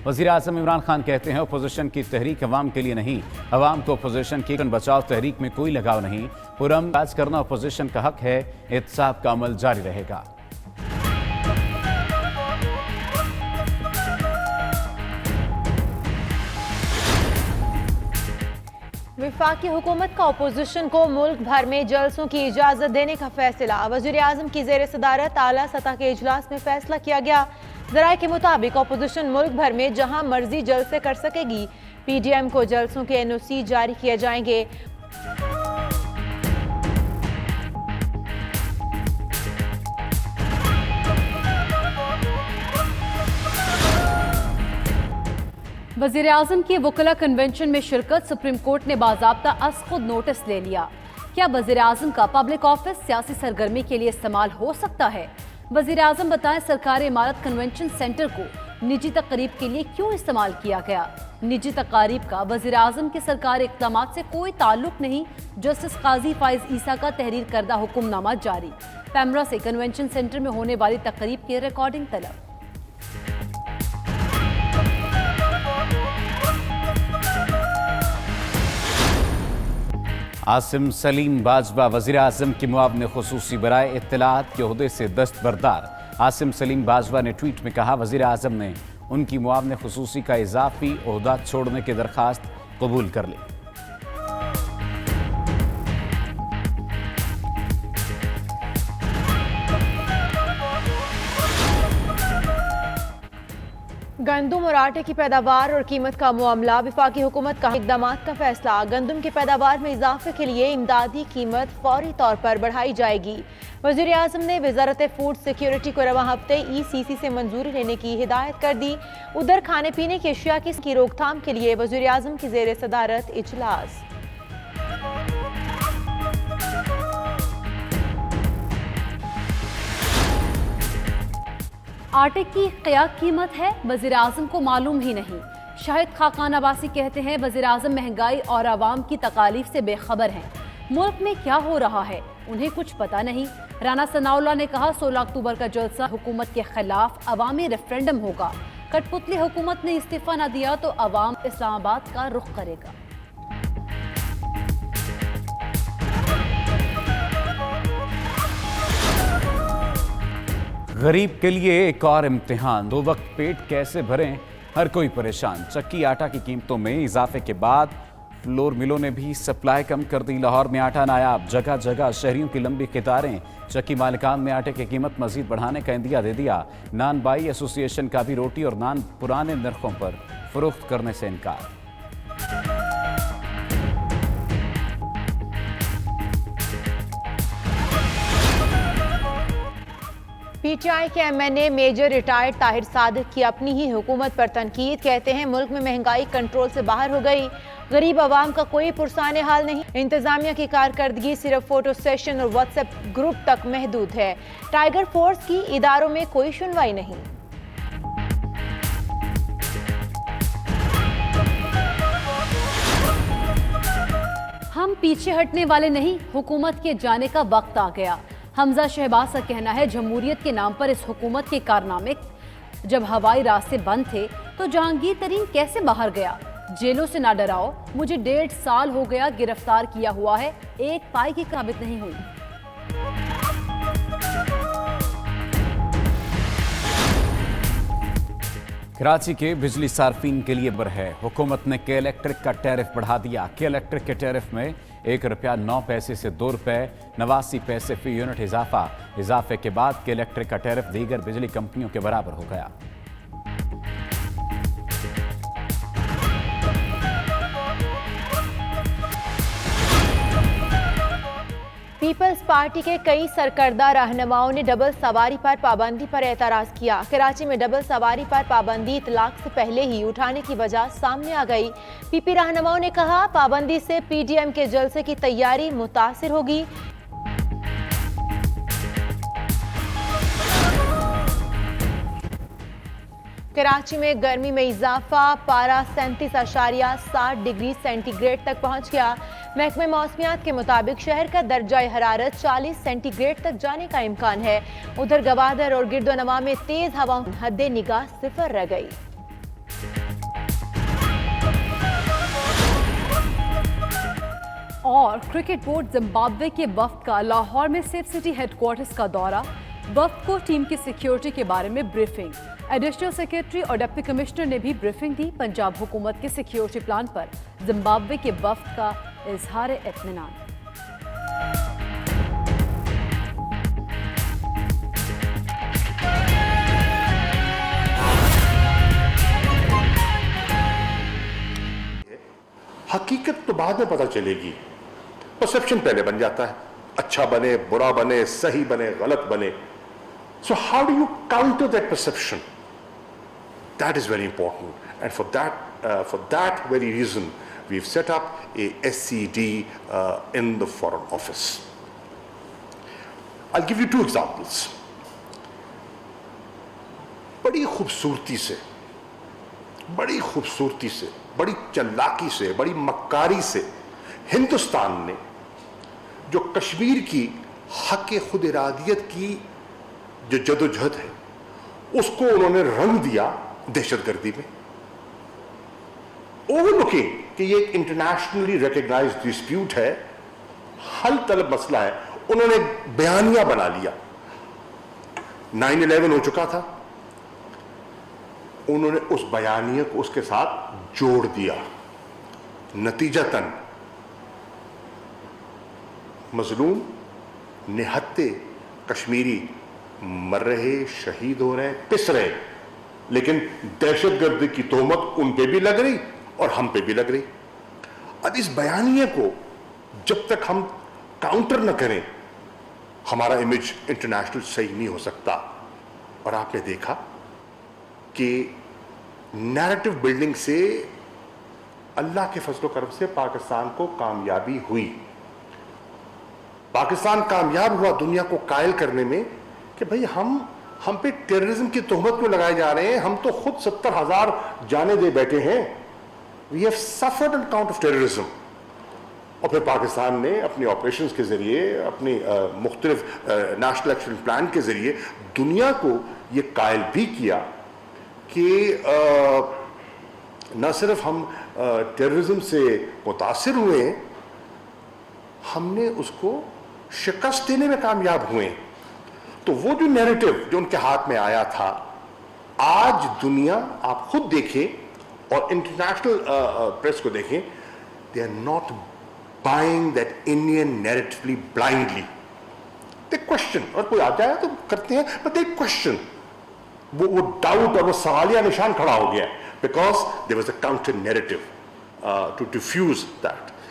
वज़ीर-ए-आज़म इमरान खान कहते हैं अपोजिशन की तहरीक अवाम के लिए नहीं, अवाम को अपोजिशन की बचाव तहरीक में कोई लगाव नहीं। पुरअमन राज करना अपोजिशन का हक है, एहतसाब का अमल जारी रहेगा। वफाकी हुकूमत का अपोजिशन को मुल्क भर में जलसों की इजाज़त देने का फैसला। वज़ीर-ए-आज़म की ज़ेर सदारत आला सतह के इजलास में फैसला किया गया। ज़राए के मुताबिक अपोजिशन मुल्क भर में जहां मर्जी जलसे कर सकेगी। PDM को जलसों के NOC जारी किए जाएंगे। वज़ीर-ए-आज़म की वकला कन्वेंशन में शिरकत, सुप्रीम कोर्ट ने बाज़ाब्ता अस खुद नोटिस ले लिया। क्या वज़ीर-ए-आज़म का पब्लिक ऑफिस सियासी सरगर्मी के लिए इस्तेमाल हो सकता है? वज़ीर-ए-आज़म बताएं सरकारी इमारत कन्वेंशन सेंटर को निजी तकरीब के लिए क्यों इस्तेमाल किया गया? निजी तकारीब का वज़ीर-ए-आज़म के सरकारी इक़दामात से कोई ताल्लुक नहीं। जस्टिस काजी फाइज ईसा का तहरीर करदा हुक्मनामा जारी। पैमरा से कन्वेंशन सेंटर में होने वाली तकरीब की रिकॉर्डिंग तलब। आसिम सलीम बाजवा वज़ीर-ए-आज़म की मुआविन ख़ुसूसी बराए इत्तलाआत के ओहदे से दस्तबरदार। आसिम सलीम बाजवा ने ट्वीट में कहा, वज़ीर-ए-आज़म ने उनकी मुआविन ख़ुसूसी का इजाफी ओहदा छोड़ने की दरख्वास्त कबूल कर ली। गंदम और आटे की पैदावार और कीमत का मामला। वफाकी हुकूमत का इक़दामात का फैसला। गंदम की पैदावार में इजाफे के लिए इमदादी कीमत फौरी तौर पर बढ़ाई जाएगी। वज़ीर-ए-आज़म ने वज़ारत फूड सिक्योरिटी को रवां हफ्ते ECC से मंजूरी लेने की हिदायत कर दी। उधर खाने पीने की अशिया की रोकथाम के लिए वज़ीर-ए-आज़म की ज़ेर सदारत इजलास। आटे की क्या कीमत है, वज़ीर-ए-आज़म को मालूम ही नहीं। शाहिद खाकान अब्बासी कहते हैं वज़ीर-ए-आज़म महंगाई और आवाम की तकालीफ से बेखबर हैं। मुल्क में क्या हो रहा है उन्हें कुछ पता नहीं। राना सनाउल्लाह ने कहा 16 अक्टूबर का जलसा हुकूमत के खिलाफ अवामी रेफरेंडम होगा। कठपुतली हुकूमत ने इस्तीफा न दिया तो अवाम इस्लामाबाद का रुख करेगा। गरीब के लिए एक और इम्तिहान, दो वक्त पेट कैसे भरें, हर कोई परेशान। चक्की आटा की कीमतों में इजाफे के बाद फ्लोर मिलों ने भी सप्लाई कम कर दी। लाहौर में आटा नायाब, जगह जगह शहरियों की लंबी कतारें। चक्की मालिकान ने आटे की कीमत मजीद बढ़ाने का इंदिया दे दिया। नान बाई एसोसिएशन का भी रोटी और नान पुराने नरखों पर फरोख्त करने से इनकार। PTI के MNA major retired Tahir Sadiq की अपनी ही हुकूमत पर तनकीद। कहते हैं मुल्क में महंगाई कंट्रोल से बाहर हो गई, गरीब आवाम का कोई पुरसाने हाल नहीं। इंतजामिया की कारकर्दगी सिर्फ फोटो सेशन और व्हाट्सएप ग्रुप तक महदूद है। टाइगर फोर्स की इदारों में कोई सुनवाई नहीं। हम पीछे हटने वाले नहीं, हुकूमत के जाने का वक्त आ गया। हमजा शहबाज का कहना है जमहूरियत के नाम पर इस हुकूमत के कारनामे। जब हवाई रास्ते बंद थे तो जहांगीर तरीन कैसे बाहर गया? जेलों से ना डराओ, मुझे 1.5 साल हो गया गिरफ्तार किया हुआ है, एक पाई की साबित नहीं हुई। कराची के बिजली सार्फिन के लिए बर है। हुकूमत ने के इलेक्ट्रिक का टैरिफ बढ़ा दिया। के इलेक्ट्रिक के टैरिफ में ₹1.09 से ₹2.89 फी यूनिट इजाफा। इजाफे के बाद के इलेक्ट्रिक का टैरिफ दीगर बिजली कंपनियों के बराबर हो गया। पीपल्स पार्टी के कई सरकर्दा रहनुमाओं ने डबल सवारी पर पाबंदी पर एतराज किया। कराची में डबल सवारी पर पाबंदी इतलाक से पहले ही उठाने की वजह सामने आ गई। पीपी रहनुमाओं ने कहा पाबंदी से PDM के जलसे की तैयारी मुतासिर होगी। कराची में गर्मी में इजाफा, पारा 37.7 डिग्री सेंटीग्रेड तक पहुंच गया। महकमे मौसमियात के मुताबिक शहर का दर्जा हरारत 40 सेंटीग्रेड तक जाने का इम्कान है। उधर गवादर और गिरदोनवा में तेज हवा हद निगाह 0 रह गई। اور کرکٹ بورڈ زمبابوے کے وفد کا لاہور میں سیف سٹی ہیڈ کوارٹرز کا دورہ، وفد کو ٹیم کی سیکیورٹی کے بارے میں بریفنگ۔ ایڈیشنل سیکریٹری اور ڈپٹی کمشنر نے بھی بریفنگ دی۔ پنجاب حکومت کے سیکیورٹی پلان پر زمبابوے کے وفد کا اظہار اطمینان۔ حقیقت تو بعد میں پتہ چلے گی، پرسپشن پہلے بن جاتا ہے، اچھا بنے، برا بنے، صحیح بنے، غلط بنے۔ So how do you counter that perception? That is very important, and for that very reason we've set up a SCD in the Foreign Office. I'll give you two examples. بڑی خوبصورتی سے، بڑی چلاکی سے، بڑی مکاری سے ہندوستان نے جو کشمیر کی حق خود ارادیت کی جو جدوجہد ہے اس کو انہوں نے رنگ دیا دہشت گردی میں، اوور لوکنگ کہ یہ ایک انٹرنیشنلی ریکگنائزڈ ڈسپیوٹ ہے، حل طلب مسئلہ ہے، انہوں نے بیانیہ بنا لیا۔ 9/11 ہو چکا تھا، انہوں نے اس بیانیہ کو اس کے ساتھ جوڑ دیا، نتیجتاً مظلوم نہتے کشمیری مر رہے، شہید ہو رہے، پس رہے، لیکن دہشت گردی کی تہمت ان پہ بھی لگ رہی اور ہم پہ بھی لگ رہی۔ اب اس بیانیے کو جب تک ہم کاؤنٹر نہ کریں ہمارا امیج انٹرنیشنل صحیح نہیں ہو سکتا۔ اور آپ نے دیکھا کہ نیریٹو بلڈنگ سے اللہ کے فضل و کرم سے پاکستان کو کامیابی ہوئی، پاکستان کامیاب ہوا دنیا کو قائل کرنے میں کہ بھئی ہم پہ ٹیررزم کی تہمت کیوں لگائے جا رہے ہیں، ہم تو خود 70,000 جانیں دے بیٹھے ہیں، we have suffered on account of terrorism۔ اور پھر پاکستان نے اپنی آپریشنز کے ذریعے، اپنی مختلف نیشنل ایکشن پلان کے ذریعے دنیا کو یہ قائل بھی کیا کہ نہ صرف ہم ٹیررزم سے متاثر ہوئے ہیں، ہم نے اس کو شکست دینے میں کامیاب ہوئے۔ تو وہ جو نیریٹو جو ان کے ہاتھ میں آیا تھا، آج دنیا آپ خود دیکھیں اور انٹرنیشنل پریس کو دیکھیں، they are not buying that Indian narratively blindly. They question، اور کوئی آ جائے تو کرتے ہیں، but they question۔ وہ ڈاؤٹ اور وہ سوالیہ نشان کھڑا ہو گیا، because there was a counter narrative to diffuse that۔